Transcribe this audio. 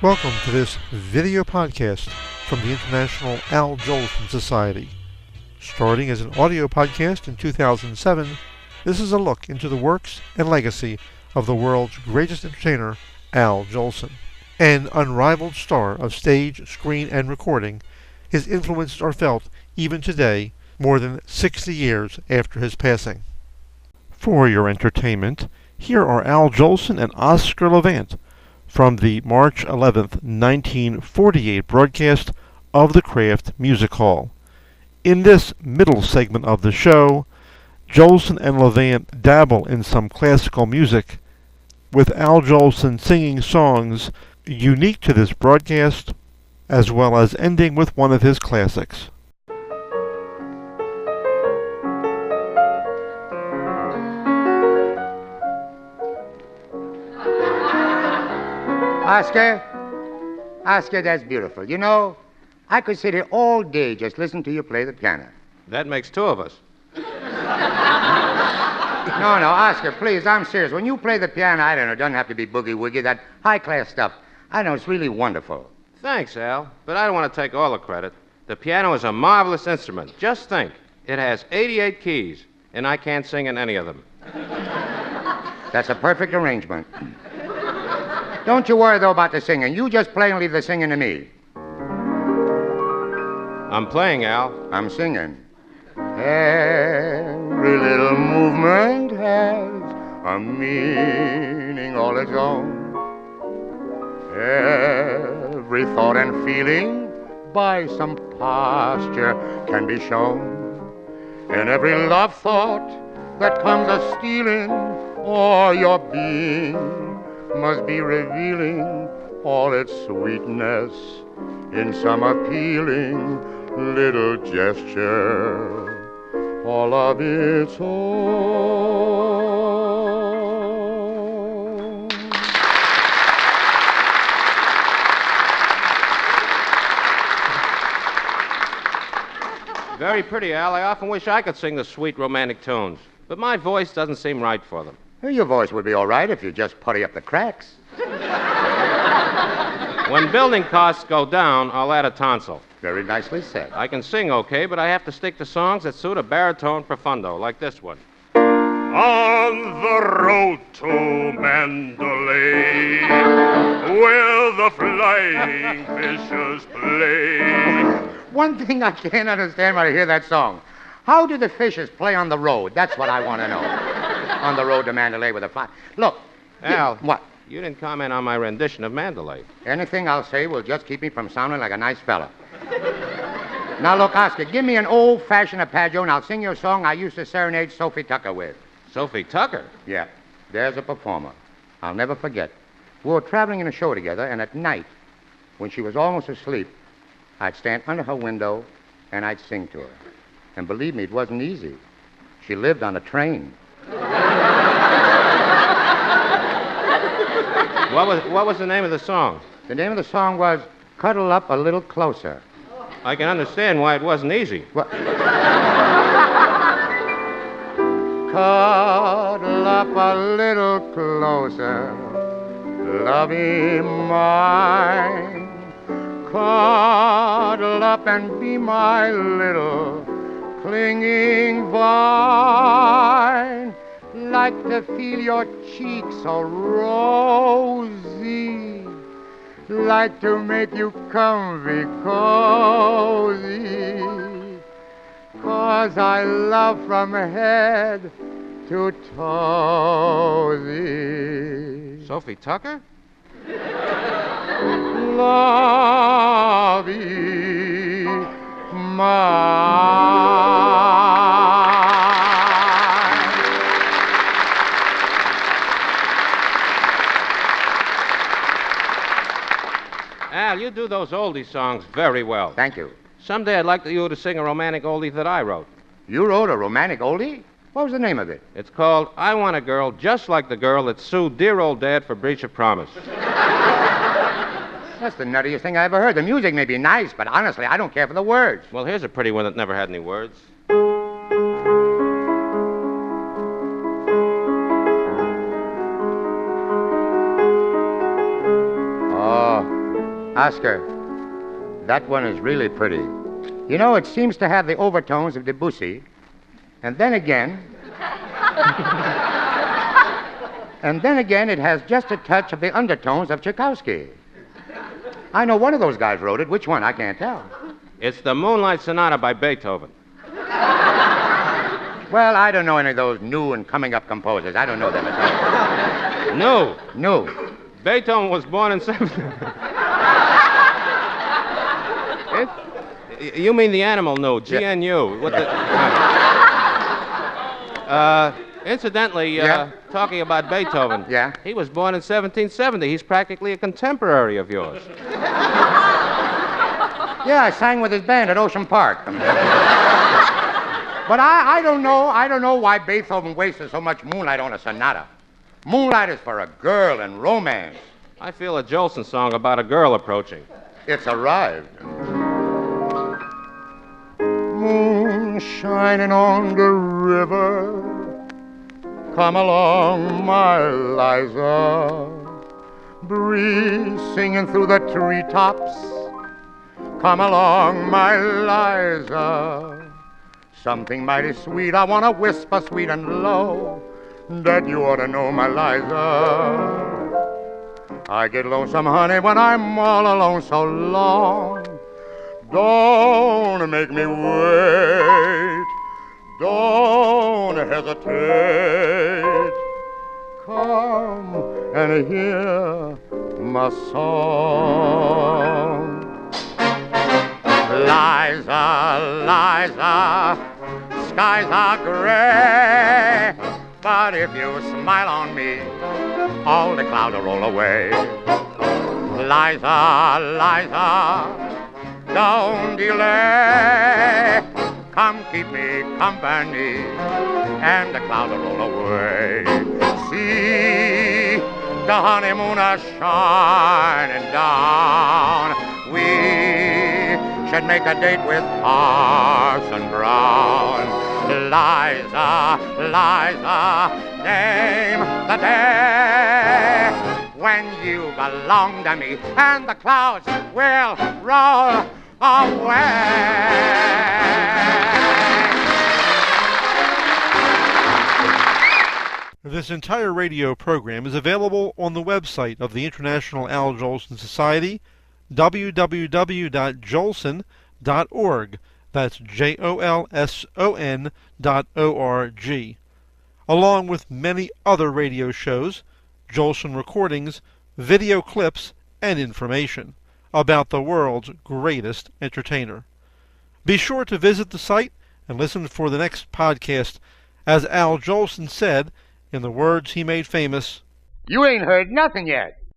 Welcome to this video podcast from the International Al Jolson Society. Starting as an audio podcast in 2007, this is a look into the works and legacy of the world's greatest entertainer, Al Jolson. An unrivaled star of stage, screen, and recording, his influences are felt even today, more than 60 years after his passing. For your entertainment, here are Al Jolson and Oscar Levant from the March 11th, 1948 broadcast of the Kraft Music Hall. In this middle segment of the show, Jolson and Levant dabble in some classical music, with Al Jolson singing songs unique to this broadcast, as well as ending with one of his classics. Oscar, that's beautiful. You know, I could sit here all day just listening to you play the piano. That makes two of us. No, Oscar, please, I'm serious. When you play the piano, I don't know, it doesn't have to be boogie-woogie, that high-class stuff. I know, it's really wonderful. Thanks, Al, but I don't want to take all the credit. The piano is a marvelous instrument. Just think, it has 88 keys, and I can't sing in any of them. That's a perfect arrangement. Don't you worry, though, about the singing. You just play and leave the singing to me. I'm playing, Al. I'm singing. Every little movement has a meaning all its own. Every thought and feeling by some posture can be shown. And every love thought that comes a-stealing o'er your being must be revealing all its sweetness in some appealing little gesture, all of its own. Very pretty, Al. I often wish I could sing the sweet romantic tunes, but my voice doesn't seem right for them. Well, your voice would be all right if you just putty up the cracks. When building costs go down, I'll add a tonsil. Very nicely said. I can sing okay, but I have to stick to songs that suit a baritone profundo, like this one. On the road to Mandalay, where the flying fishes play. One thing I can't understand when I hear that song. How do the fishes play on the road? That's what I want to know. On the road to Mandalay with a fly. Look. Al. What? You didn't comment on my rendition of Mandalay. Anything I'll say will just keep me from sounding like a nice fella. Now, look, Oscar, give me an old-fashioned arpeggio, and I'll sing you a song I used to serenade Sophie Tucker with. Sophie Tucker? Yeah. There's a performer. I'll never forget. We were traveling in a show together, and at night, when she was almost asleep, I'd stand under her window, and I'd sing to her. And believe me, it wasn't easy. She lived on a train. What was the name of the song? The name of the song was Cuddle Up a Little Closer. I can understand why it wasn't easy. What? Cuddle up a little closer, lovey mine. Cuddle up and be my little clinging vine. Like to feel your cheeks so rosy, like to make you comfy, cozy, 'cause I love from head to toesy. Sophie Tucker? Lovey mine. Al, you do those oldie songs very well. Thank you. Someday I'd like you to sing a romantic oldie that I wrote. You wrote a romantic oldie? What was the name of it? It's called I Want a Girl Just Like the Girl That Sued Dear Old Dad for Breach of Promise. That's the nuttiest thing I ever heard. The music may be nice, but honestly, I don't care for the words. Well, here's a pretty one that never had any words. Oscar, that one is really pretty. You know, it seems to have the overtones of Debussy, and then again... and then again, it has just a touch of the undertones of Tchaikovsky. I know one of those guys wrote it. Which one? I can't tell. It's the Moonlight Sonata by Beethoven. Well, I don't know any of those new and coming-up composers. I don't know them at all. No. No. Beethoven was born in 17... You mean the animal no, GNU. What the... Incidentally, talking about Beethoven. Yeah? He was born in 1770. He's practically a contemporary of yours. Yeah, I sang with his band at Ocean Park. But I don't know why Beethoven wasted so much moonlight on a sonata. Moonlight is for a girl and romance. I feel a Jolson song about a girl approaching. It's arrived. Moon shining on the river. Come along, my Liza. Breeze singing through the treetops. Come along, my Liza. Something mighty sweet, I want to whisper sweet and low, that you ought to know, my Liza. I get lonesome, honey, when I'm all alone so long. Don't make me wait. Don't hesitate. Come and hear my song. Liza, Liza, skies are gray, but if you smile on me, all the clouds will roll away. Liza, Liza, don't delay. Come keep me company, and the clouds will roll away. See the honeymoon is shining down. We should make a date with Parson Brown. Liza, Liza, name the day when you belong to me, and the clouds will roll away. This entire radio program is available on the website of the International Al Jolson Society, www.jolson.org. That's JOLSON.org. Along with many other radio shows, Jolson recordings, video clips, and information about the world's greatest entertainer. Be sure to visit the site and listen for the next podcast. As Al Jolson said, in the words he made famous, You ain't heard nothing yet.